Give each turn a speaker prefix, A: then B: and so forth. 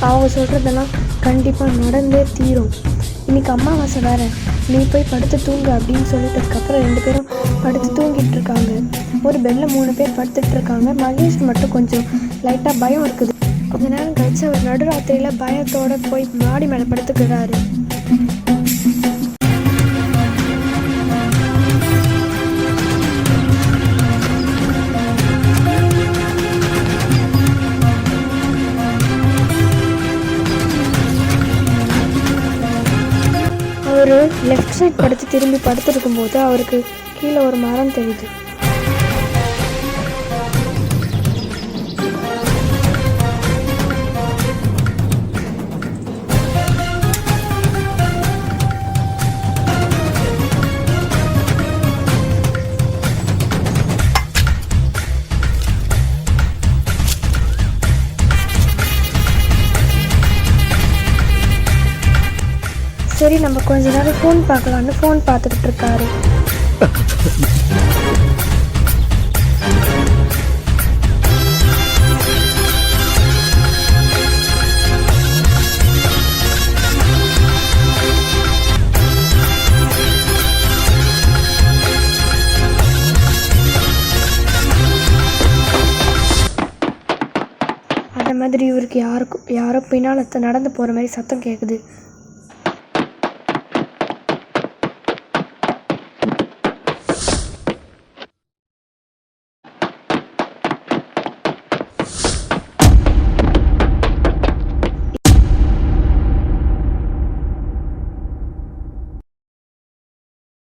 A: அவங்க சொல்கிறதெல்லாம் கண்டிப்பாக நடந்தே தீரும். இன்றைக்கி அமாவாசை வேறு, நீ போய் படுத்து தூங்கு அப்படின்னு சொல்லிட்டதுக்கப்புறம் 2 பேரும் படுத்து தூங்கிட்டு இருக்காங்க. ஒரு பெட்டில் 3 பேர் படுத்துட்டு இருக்காங்க. மகேஷ் மட்டும் கொஞ்சம் லைட்டாக பயம் இருக்குது. கொஞ்ச நேரம் கழிச்சு அவர் நடுராத்திரியில் பயத்தோடு போய் மாடி மேலே படுத்துக்கிறாரு. அவர் லெஃப்ட் சைட் படுத்து திரும்பி படுத்துருக்கும்போது அவருக்கு கீழே ஒரு மரம் தெரியுது. சரி, நம்ம கொஞ்ச நேரம் ஃபோன் பார்க்கலான்னு ஃபோன் பார்த்துக்கிட்டு இருக்காரு. அந்த மாதிரி இவருக்கு யாரோ பின்னால் நடந்து போகிற மாதிரி சத்தம் கேட்குது.